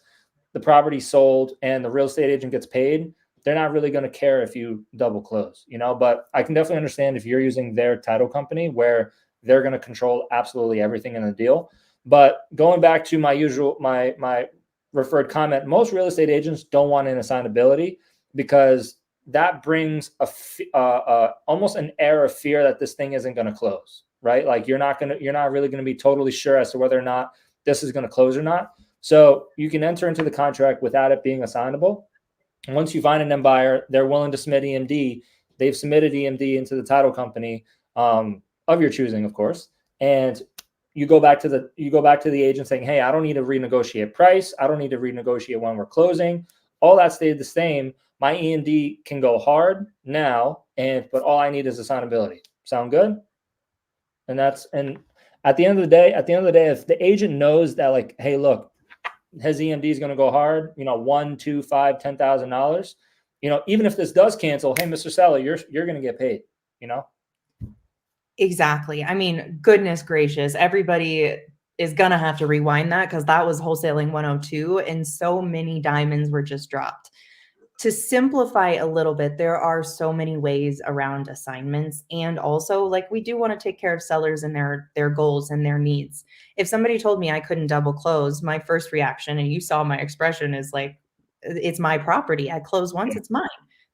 the property's sold and the real estate agent gets paid, they're not really going to care if you double close. But I can definitely understand if you're using their title company where they're going to control absolutely everything in the deal. But going back to my referred comment, most real estate agents don't want an assignability because that brings almost an air of fear that this thing isn't going to close, right? Like you're not really going to be totally sure as to whether or not this is going to close or not. So you can enter into the contract without it being assignable. And once you find an end buyer, they're willing to submit EMD. They've submitted EMD into the title company of your choosing, of course. And you go back to the agent saying, hey, I don't need to renegotiate price. I don't need to renegotiate when we're closing. All that stayed the same. My EMD can go hard now, but all I need is assignability. Sound good? And at the end of the day, if the agent knows that, like, hey, look, his EMD is going to go hard, $1, $2, $5, $10,000, even if this does cancel, hey, Mr. Seller, you're going to get paid, Exactly. I mean, goodness gracious, everybody is going to have to rewind that because that was wholesaling 102 and so many diamonds were just dropped. To simplify a little bit, there are so many ways around assignments. And also, like, we do want to take care of sellers and their goals and their needs. If somebody told me I couldn't double close, my first reaction, and you saw my expression, is like, it's my property. I close once, it's mine.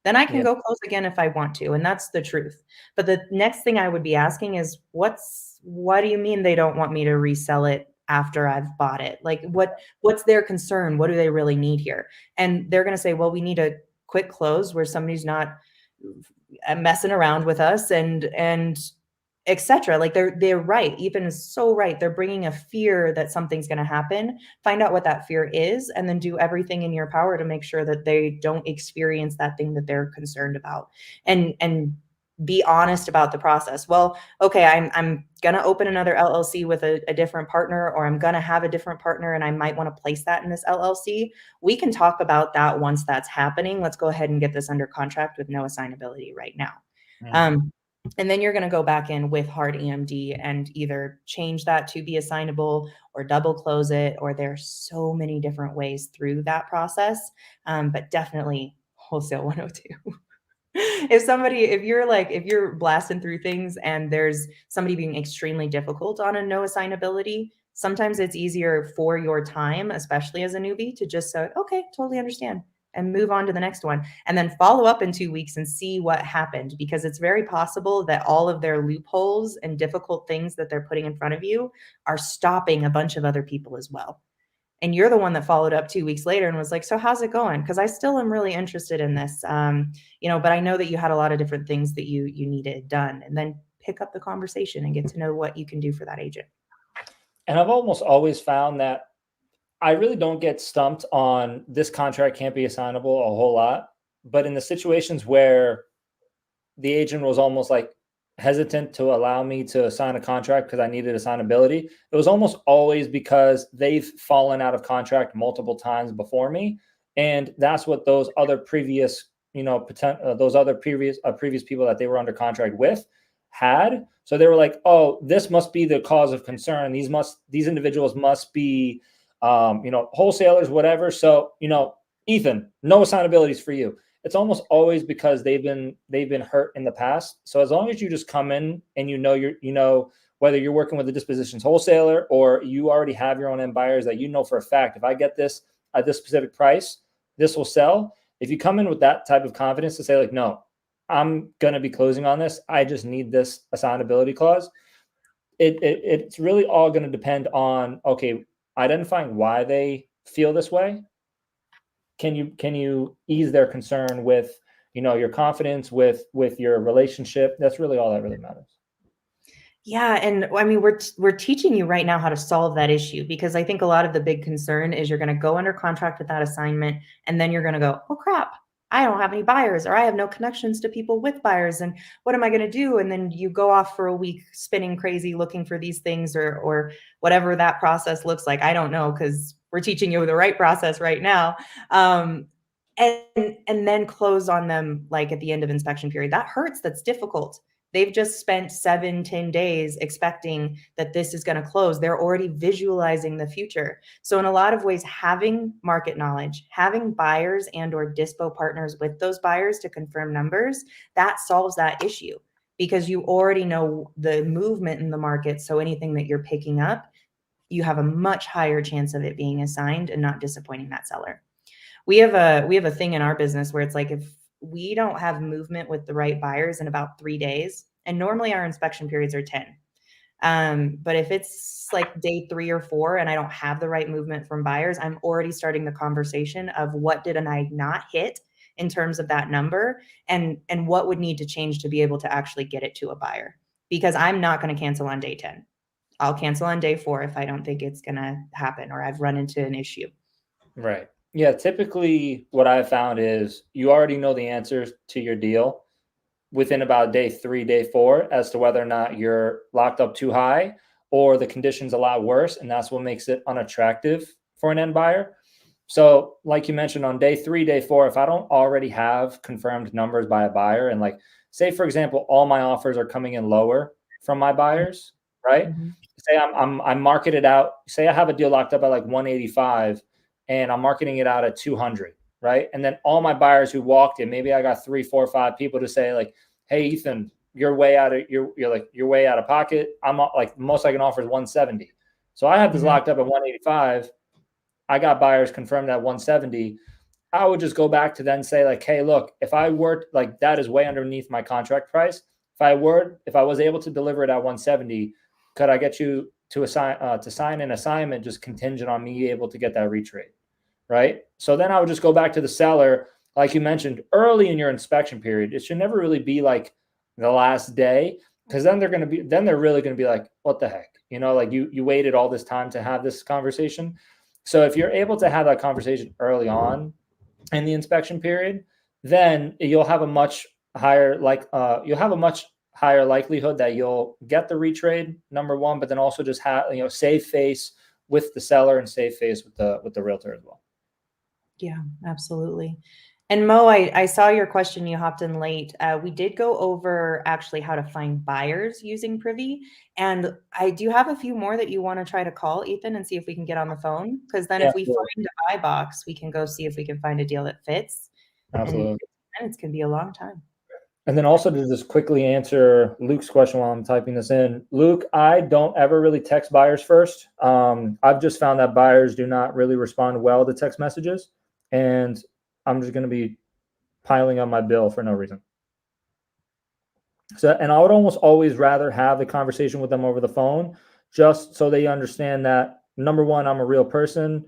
Then I can go close again if I want to. And that's the truth. But the next thing I would be asking is, what do you mean they don't want me to resell it after I've bought it? Like, what's their concern? What do they really need here? And they're going to say, well, we need a quick close where somebody's not messing around with us and etc. Like they're right. Ethan is so right. They're bringing a fear that something's going to happen. Find out what that fear is, and then do everything in your power to make sure that they don't experience that thing that they're concerned about. And be honest about the process. Well, okay, I'm gonna open another LLC with a different partner, or I'm gonna have a different partner, and I might want to place that in this LLC. We can talk about that once that's happening. Let's go ahead and get this under contract with no assignability right now. And then you're going to go back in with hard EMD and either change that to be assignable or double close it, or there's so many different ways through that process. But definitely wholesale 102. If you're blasting through things and there's somebody being extremely difficult on a no assignability, sometimes it's easier for your time, especially as a newbie, to just say, okay, totally understand, and move on to the next one, and then follow up in 2 weeks and see what happened, because it's very possible that all of their loopholes and difficult things that they're putting in front of you are stopping a bunch of other people as well. And you're the one that followed up 2 weeks later and was like, so how's it going? Because I still am really interested in this, but I know that you had a lot of different things that you needed done. And then pick up the conversation and get to know what you can do for that agent. And I've almost always found that I really don't get stumped on this contract can't be assignable a whole lot. But in the situations where the agent was almost like hesitant to allow me to sign a contract because I needed assignability, it was almost always because they've fallen out of contract multiple times before me. And that's what those other previous, previous people that they were under contract with had. So they were like, oh, this must be the cause of concern. These individuals must be, wholesalers, whatever. So, Ethan, no assignabilities for you. It's almost always because they've been hurt in the past. So as long as you just come in and whether you're working with a dispositions wholesaler or you already have your own end buyers that for a fact, if I get this at this specific price, this will sell. If you come in with that type of confidence to say like, no, I'm going to be closing on this, I just need this assignability clause. It's really all going to depend on, okay, identifying why they feel this way. Can you ease their concern with, your confidence with your relationship? That's really all that really matters. Yeah. And I mean, we're teaching you right now how to solve that issue, because I think a lot of the big concern is you're going to go under contract with that assignment, and then you're going to go, oh crap, I don't have any buyers, or I have no connections to people with buyers, and what am I going to do? And then you go off for a week spinning crazy looking for these things, or whatever that process looks like. I don't know, because we're teaching you the right process right now. And then close on them like at the end of inspection period. That hurts. That's difficult. They've just spent 7-10 days expecting that this is going to close. They're already visualizing the future. So in a lot of ways, having market knowledge, having buyers and or dispo partners with those buyers to confirm numbers, that solves that issue, because you already know the movement in the market. So anything that you're picking up, you have a much higher chance of it being assigned and not disappointing that seller. We have a thing in our business where it's like, if we don't have movement with the right buyers in about 3 days, and normally our inspection periods are 10. But if it's like day 3 or 4 and I don't have the right movement from buyers, I'm already starting the conversation of what did I not hit in terms of that number, and what would need to change to be able to actually get it to a buyer, because I'm not going to cancel on day 10. I'll cancel on day 4 if I don't think it's going to happen or I've run into an issue. Right. Yeah. Typically what I've found is you already know the answers to your deal within about day 3, day 4, as to whether or not you're locked up too high or the condition's a lot worse. And that's what makes it unattractive for an end buyer. So like you mentioned, on day 3, day 4, if I don't already have confirmed numbers by a buyer, and like, say, for example, all my offers are coming in lower from my buyers, right? Mm-hmm. Say I'm marketed out, say I have a deal locked up at like 185 and I'm marketing it out at 200. Right. And then all my buyers who walked in, maybe I got 3, 4, 5 people to say like, hey, Ethan, you're way out of pocket. I'm like, most I can offer is 170. So I have this locked up at 185. I got buyers confirmed at 170. I would just go back to then say like, hey, look, if I were like, that is way underneath my contract price. If I was able to deliver it at 170, could I get you to sign an assignment just contingent on me able to get that reach rate? Right. So then I would just go back to the seller, like you mentioned early in your inspection period. It should never really be like the last day, because then they're really going to be like, what the heck, like you waited all this time to have this conversation. So if you're able to have that conversation early on in the inspection period, then you'll have a much higher likelihood that you'll get the retrade, number one, but then also just have save face with the seller and save face with the realtor as well. Yeah, absolutely. And Mo, I saw your question. You hopped in late. We did go over actually how to find buyers using Privy. And I do have a few more that you want to try to call, Ethan, and see if we can get on the phone. Because then if we find a buy box, we can go see if we can find a deal that fits. Absolutely. And minutes can be a long time. And then also to just quickly answer Luke's question while I'm typing this in. Luke, I don't ever really text buyers first. I've just found that buyers do not really respond well to text messages. And I'm just going to be piling on my bill for no reason. So, and I would almost always rather have the conversation with them over the phone, just so they understand that, number one, I'm a real person.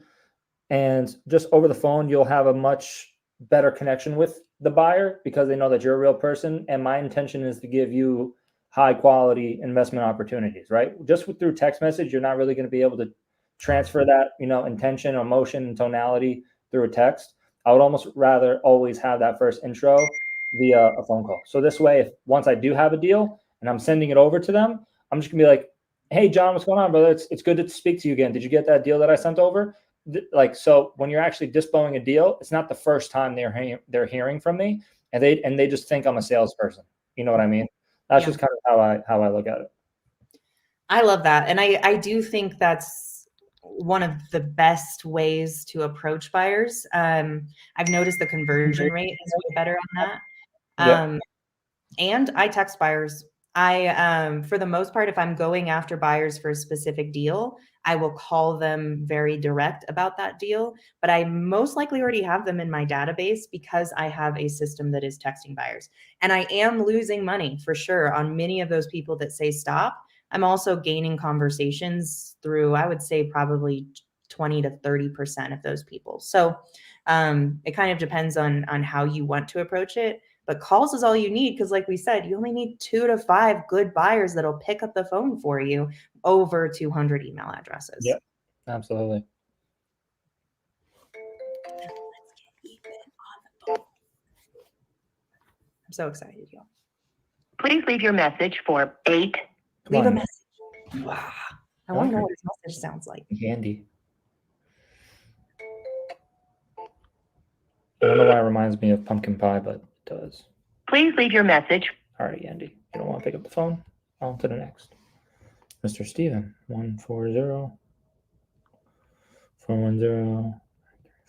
And just over the phone, you'll have a much better connection with the buyer because they know that you're a real person. And my intention is to give you high quality investment opportunities, right? Just through text message, you're not really going to be able to transfer that, intention, emotion, and tonality through a text. I would almost rather always have that first intro via a phone call. So this way, if once I do have a deal and I'm sending it over to them, I'm just gonna be like, hey, John, what's going on, brother? It's good to speak to you again. Did you get that deal that I sent over? So when you're actually dispoing a deal, it's not the first time they're hearing from me, and they just think I'm a salesperson. You know what I mean? That's just kind of how I look at it. I love that. And I do think that's one of the best ways to approach buyers. I've noticed the conversion rate is way better on that. And I text buyers. For the most part, if I'm going after buyers for a specific deal, I will call them very direct about that deal, but I most likely already have them in my database because I have a system that is texting buyers. And I am losing money for sure on many of those people that say stop. I'm also gaining conversations through, I would say, probably 20 to 30% of those people. So it kind of depends on how you want to approach it. But calls is all you need because, like we said, you only need 2 to 5 good buyers that'll pick up the phone for you over 200 email addresses. Yeah, absolutely. Let's get Ethan on the phone. I'm so excited, y'all. Please leave your message for 8. Leave a message. Wow. I want to know what his message sounds like. Andy. I don't know why it reminds me of pumpkin pie, but it does. Please leave your message. All right, Andy. You don't want to pick up the phone? On to the next. Mr. Steven, 140 410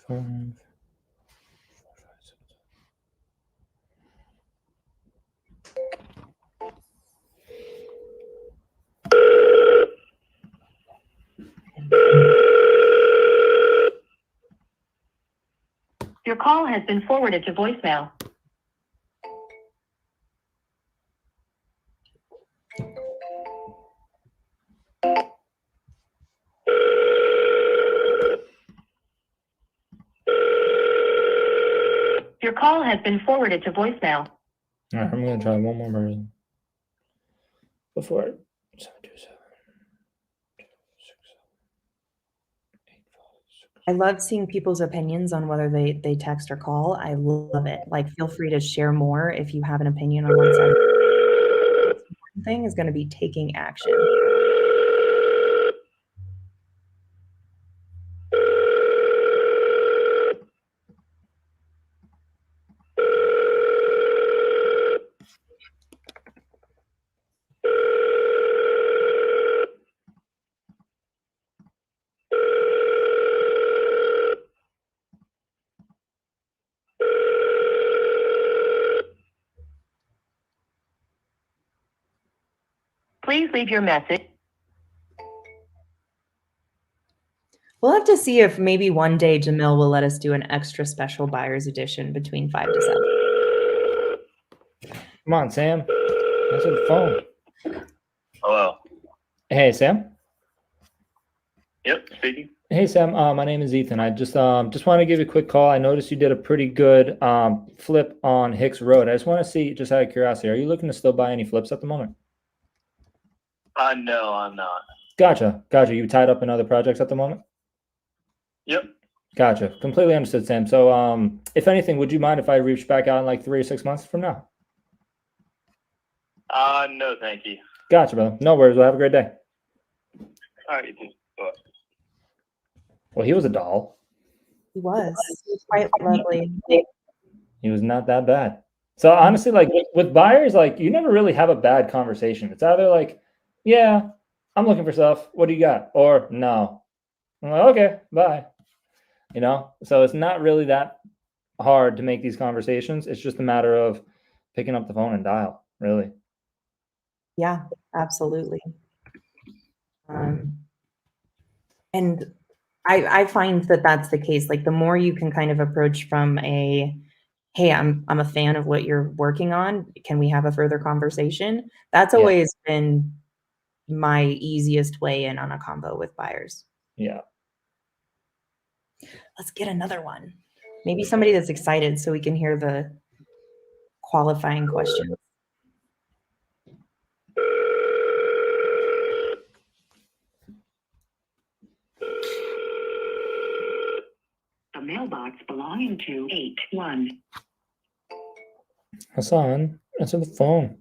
5. Your call has been forwarded to voicemail. Your call has been forwarded to voicemail. All right, I'm going to try one more person before 727. I love seeing people's opinions on whether they text or call. I love it. Like, feel free to share more if you have an opinion on one side. The most important thing is going to be taking action. Please leave your message. We'll have to see if maybe one day Jamil will let us do an extra special buyer's edition between 5 to 7. Come on, Sam. Answer the phone. Hello. Hey, Sam. Yep, speaking. Hey, Sam. My name is Ethan. I just want to give you a quick call. I noticed you did a pretty good flip on Hicks Road. I just want to see, just out of curiosity, are you looking to still buy any flips at the moment? No, I'm not. Gotcha. You tied up in other projects at the moment? Yep. Gotcha. Completely understood, Sam. So, if anything, would you mind if I reach back out in like 3 or 6 months from now? No, thank you. Gotcha, brother. No worries. Well, have a great day. All right, you too. Bye. Well, he was a doll. He was quite lovely. He was not that bad. So honestly, like with buyers, like you never really have a bad conversation. It's either like, yeah, I'm looking for stuff. What do you got? Or no. I'm like, okay, bye. So it's not really that hard to make these conversations. It's just a matter of picking up the phone and dial, really. Yeah, absolutely. And I find that that's the case. Like the more you can kind of approach from a, hey, I'm a fan of what you're working on. Can we have a further conversation? That's Yeah. always been my easiest way in on a combo with buyers. Yeah. Let's get another one. Maybe somebody that's excited so we can hear the qualifying questions. A mailbox belonging to 81. Hassan, answer the phone.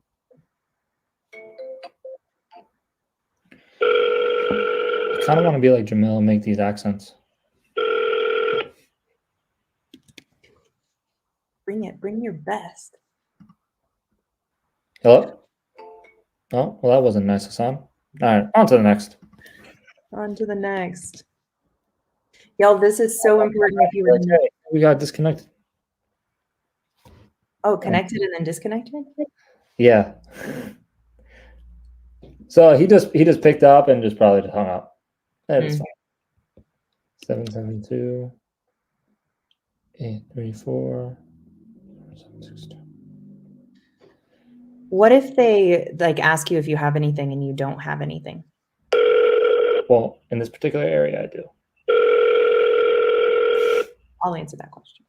I kind of want to be like Jamil and make these accents. Bring your best. Hello? Oh, well, that wasn't nice, Hassan. All right, on to the next. On to the next. Y'all, this is so important if you were Okay, we got disconnected. Oh, connected and then disconnected? Yeah. So he just picked up and just probably just hung up. That's fine. 772 834 762. What if they like ask you if you have anything and you don't have anything? Well, in this particular area, I do. I'll answer that question.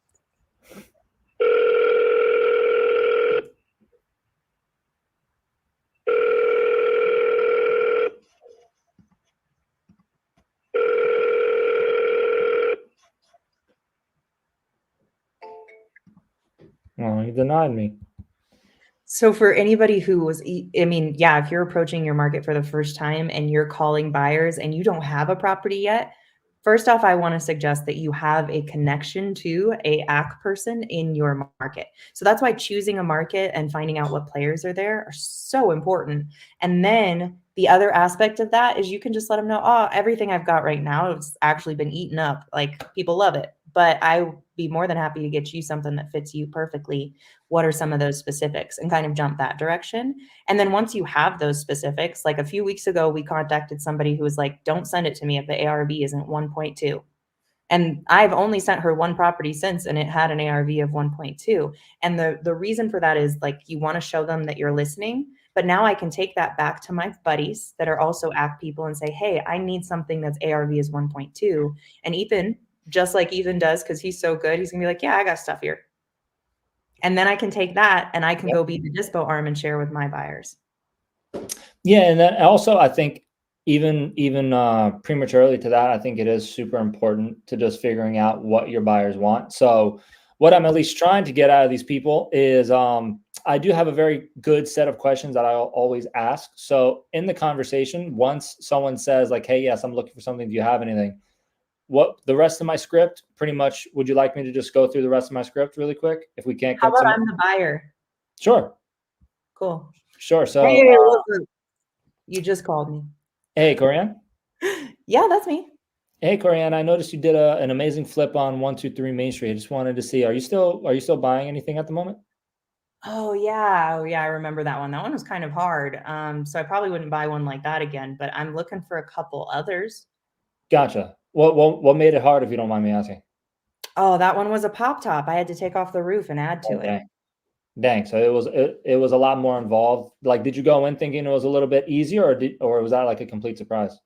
Oh, he denied me. So for anybody who was, I mean, yeah, if you're approaching your market for the first time and you're calling buyers and you don't have a property yet, first off, I want to suggest that you have a connection to a AC person in your market. So that's why choosing a market and finding out what players are there are so important. And then the other aspect of that is you can just let them know, oh, everything I've got right now has actually been eaten up. Like people love it, but I would be more than happy to get you something that fits you perfectly. What are some of those specifics and kind of jump that direction. And then once you have those specifics, like a few weeks ago, we contacted somebody who was like, don't send it to me if the ARV isn't 1.2. And I've only sent her one property since, and it had an ARV of 1.2. And the reason for that is like, you want to show them that you're listening, but now I can take that back to my buddies that are also AC people and say, hey, I need something that's ARV is 1.2. And Ethan, just like Ethan does, because he's so good, he's gonna be like, yeah, I got stuff here. And then I can take that and I can go be the dispo arm and share with my buyers. Yeah, and then also I think even prematurely to that, I think it is super important to just figuring out what your buyers want. So what I'm at least trying to get out of these people is I do have a very good set of questions that I'll always ask. So in the conversation, once someone says like, hey, yes, I'm looking for something, do you have anything? What the rest of my script, pretty much, would you like me to just go through the rest of my script really quick? If we can't How get about I'm the buyer? Sure. Cool. Sure. So hey, you just called me. Hey, Corianne. Yeah, that's me. Hey, Corianne, I noticed you did an amazing flip on 123 Main Street. I just wanted to see, are you still buying anything at the moment? Oh yeah. I remember that one. That one was kind of hard. So I probably wouldn't buy one like that again, but I'm looking for a couple others. Gotcha. What made it hard, if you don't mind me asking? Oh, that one was a pop top. I had to take off the roof and add to it. Dang. So it was a lot more involved. Like, did you go in thinking it was a little bit easier, or was that like a complete surprise?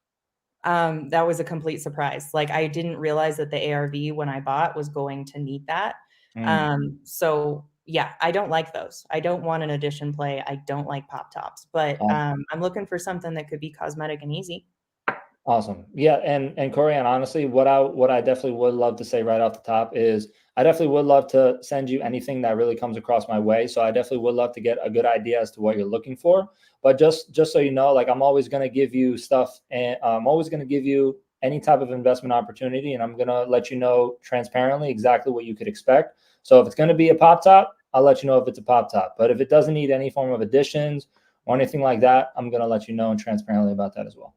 That was a complete surprise. Like I didn't realize that the ARV when I bought was going to need that. So yeah, I don't like those. I don't want an addition play. I don't like pop tops, but I'm looking for something that could be cosmetic and easy. Awesome. Yeah, and Corey, and honestly, what I definitely would love to say right off the top is I definitely would love to send you anything that really comes across my way. So I definitely would love to get a good idea as to what you're looking for. But just so you know, like I'm always going to give you stuff, and I'm always going to give you any type of investment opportunity, and I'm going to let you know transparently exactly what you could expect. So if it's going to be a pop top, I'll let you know if it's a pop top. But if it doesn't need any form of additions or anything like that, I'm going to let you know and transparently about that as well.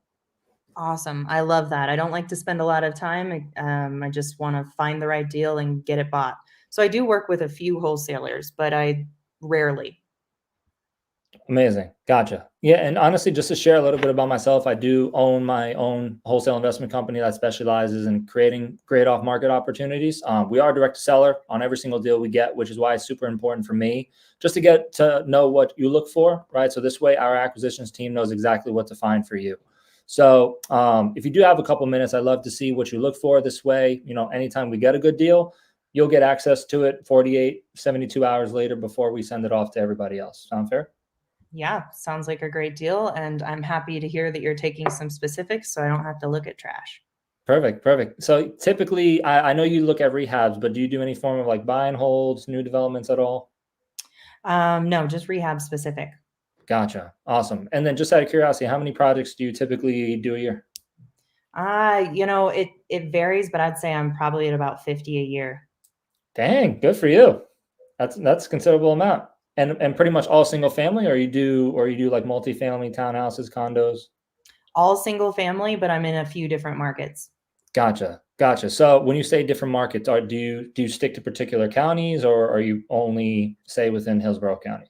Awesome. I love that. I don't like to spend a lot of time. I just want to find the right deal and get it bought. So I do work with a few wholesalers, but I rarely. Amazing. Gotcha. Yeah. And honestly, just to share a little bit about myself, I do own my own wholesale investment company that specializes in creating great off market opportunities. We are direct to seller on every single deal we get, which is why it's super important for me just to get to know what you look for, right? So this way, our acquisitions team knows exactly what to find for you. So if you do have a couple minutes, I'd love to see what you look for. This way, anytime we get a good deal, you'll get access to it 48, 72 hours later before we send it off to everybody else. Sound fair? Yeah, sounds like a great deal. And I'm happy to hear that you're taking some specifics so I don't have to look at trash. Perfect, perfect. So typically, I know you look at rehabs, but do you do any form of like buy and holds, new developments at all? No, just rehab specific. Gotcha. Awesome. And then just out of curiosity, how many projects do you typically do a year? It varies, but I'd say I'm probably at about 50 a year. Dang, good for you. That's a considerable amount. And pretty much all single family, or you do like multifamily townhouses, condos? All single family, but I'm in a few different markets. Gotcha. Gotcha. So when you say different markets, do you stick to particular counties or are you only say within Hillsborough County?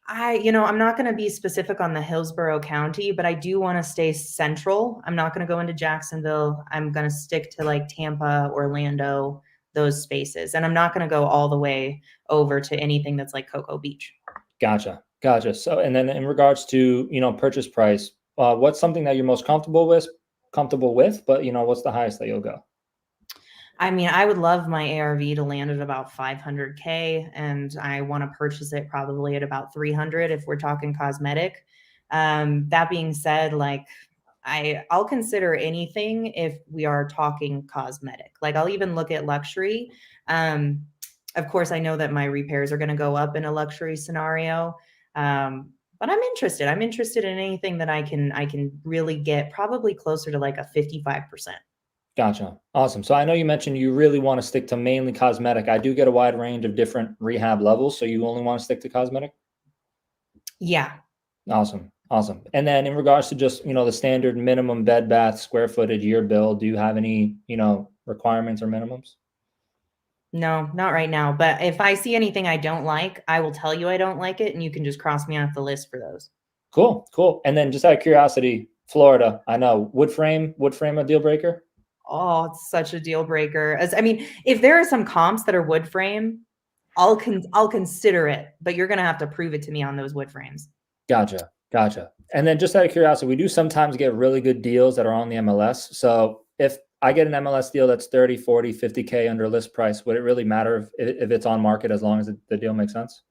I'm not going to be specific on the Hillsborough County, but I do want to stay central. I'm not going to go into Jacksonville. I'm going to stick to like Tampa, Orlando, those spaces. And I'm not going to go all the way over to anything that's like Cocoa Beach. Gotcha. Gotcha. So, and then in regards to, purchase price, what's something that you're most comfortable with, but what's the highest that you'll go? I mean, I would love my ARV to land at about 500K, and I want to purchase it probably at about 300 if we're talking cosmetic. That being said, like I'll consider anything if we are talking cosmetic. Like I'll even look at luxury. Um, of course, I know that my repairs are going to go up in a luxury scenario. But I'm interested. I'm interested in anything that I can really get probably closer to like a 55%. Gotcha. Awesome. So I know you mentioned you really want to stick to mainly cosmetic. I do get a wide range of different rehab levels. So you only want to stick to cosmetic? Yeah. Awesome. Awesome. And then in regards to just, the standard minimum bed bath square footage year bill, do you have any, requirements or minimums? No, not right now. But if I see anything I don't like, I will tell you I don't like it, and you can just cross me off the list for those. Cool. Cool. And then just out of curiosity, Florida, I know wood frame a deal breaker? Oh, it's such a deal breaker. I mean, if there are some comps that are wood frame, I'll consider it, but you're gonna have to prove it to me on those wood frames. Gotcha. Gotcha. And then just out of curiosity, we do sometimes get really good deals that are on the MLS. So if I get an MLS deal that's 30, 40, 50K under list price, would it really matter if it's on market as long as the deal makes sense?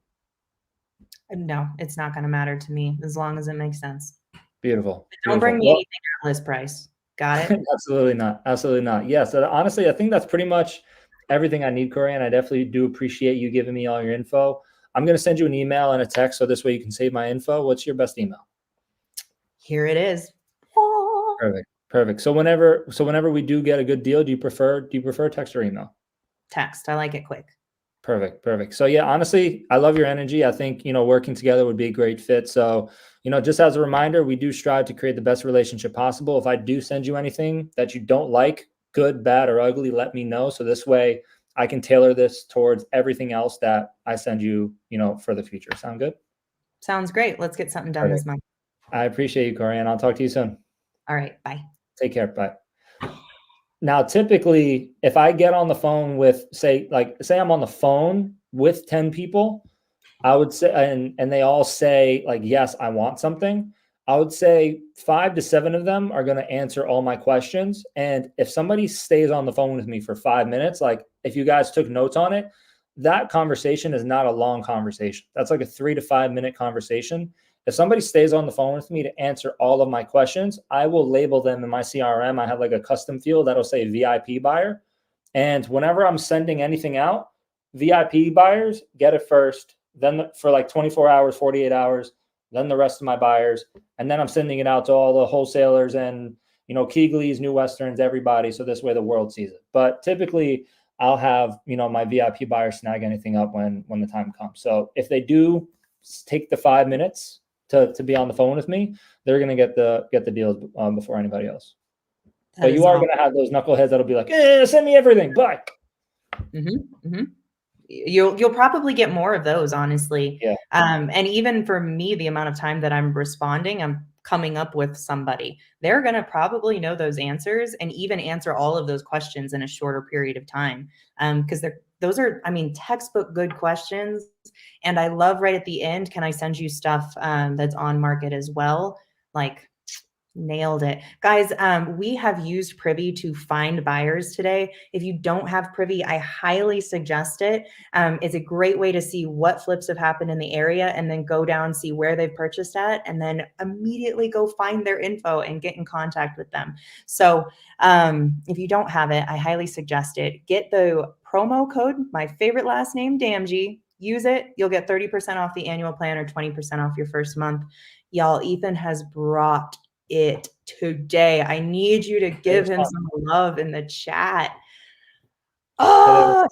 No, it's not gonna matter to me as long as it makes sense. Beautiful. But don't bring me anything at list price. Got it? Absolutely not. Absolutely not. Yeah. So honestly, I think that's pretty much everything I need, Corey. And I definitely do appreciate you giving me all your info. I'm going to send you an email and a text so this way you can save my info. What's your best email? Here it is. Perfect. Perfect. So whenever we do get a good deal, do you prefer text or email? Text. I like it quick. Perfect. Perfect. So yeah, honestly, I love your energy. I think, working together would be a great fit. So, just as a reminder, we do strive to create the best relationship possible. If I do send you anything that you don't like, good, bad, or ugly, let me know. So this way I can tailor this towards everything else that I send you, for the future. Sound good? Sounds great. Let's get something done this Perfect. month. I appreciate you, Corey, and I'll talk to you soon. All right. Bye. Take care. Bye. Now, typically, if I get on the phone with, say I'm on the phone with 10 people, I would say, and they all say like, yes, I want something. I would say 5 to 7 of them are going to answer all my questions. And if somebody stays on the phone with me for 5 minutes, like if you guys took notes on it, that conversation is not a long conversation. That's like a 3 to 5 minute conversation. If somebody stays on the phone with me to answer all of my questions, I will label them in my CRM. I have like a custom field that'll say VIP buyer. And whenever I'm sending anything out, VIP buyers get it first, then for like 24 hours, 48 hours, then the rest of my buyers. And then I'm sending it out to all the wholesalers and, you know, Keegley's, New Westerns, everybody. So this way the world sees it. But typically I'll have, you know, my VIP buyers snag anything up when the time comes. So if they do take the 5 minutes to be on the phone with me, they're going to get the deals before anybody else. But you are going to have those knuckleheads that'll be like, send me everything. Bye. You'll probably get more of those, honestly. Yeah. And even for me, the amount of time that I'm responding, I'm coming up with somebody. They're going to probably know those answers and even answer all of those questions in a shorter period of time. Because those are, I mean, textbook good questions. And I love right at the end, can I send you stuff that's on market as well? Like, nailed it. Guys, we have used Privy to find buyers today. If you don't have Privy, I highly suggest it. It's a great way to see what flips have happened in the area and then go down, see where they've purchased at, and then immediately go find their info and get in contact with them. So if you don't have it, I highly suggest it. Get the promo code, my favorite last name, Damji. Use it. You'll get 30% off the annual plan or 20% off your first month. Y'all, Ethan has brought it today. I need you to give him some love in the chat. Oh,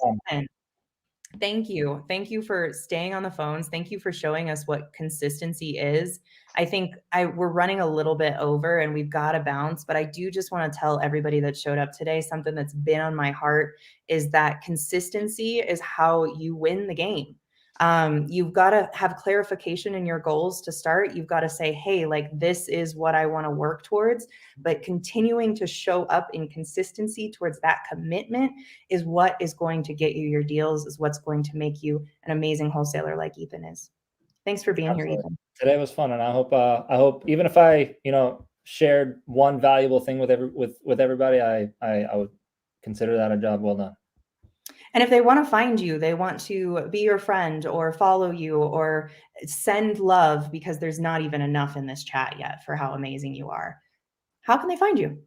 thank you. Thank you for staying on the phones. Thank you for showing us what consistency is. I think we're running a little bit over and we've got to bounce, but I do just want to tell everybody that showed up today, something that's been on my heart is that consistency is how you win the game. You've got to have clarification in your goals to start. You've got to say, hey, like, this is what I want to work towards, but continuing to show up in consistency towards that commitment is what is going to get you your deals, is what's going to make you an amazing wholesaler like Ethan is. Thanks for being here, Ethan. Today was fun. And I hope even if I, you know, shared one valuable thing with everybody, I would consider that a job well done. And if they want to find you, they want to be your friend or follow you or send love, because there's not even enough in this chat yet for how amazing you are. How can they find you?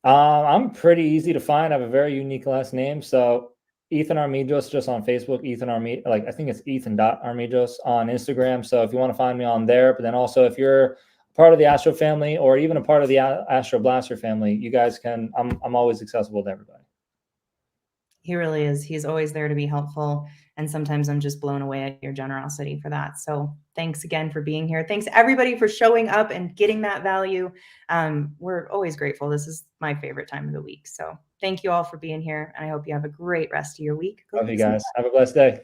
I'm pretty easy to find. I have a very unique last name. So Ethan Armijos just on Facebook, Ethan Armijos, like I think it's Ethan.Armijos on Instagram. So if you want to find me on there, but then also if you're part of the Astro family or even a part of the Astro Blaster family, you guys can, I'm always accessible to everybody. He really is. He's always there to be helpful. And sometimes I'm just blown away at your generosity for that. So thanks again for being here. Thanks everybody for showing up and getting that value. We're always grateful. This is my favorite time of the week. So thank you all for being here. And I hope you have a great rest of your week. Love you guys. Have a blessed day.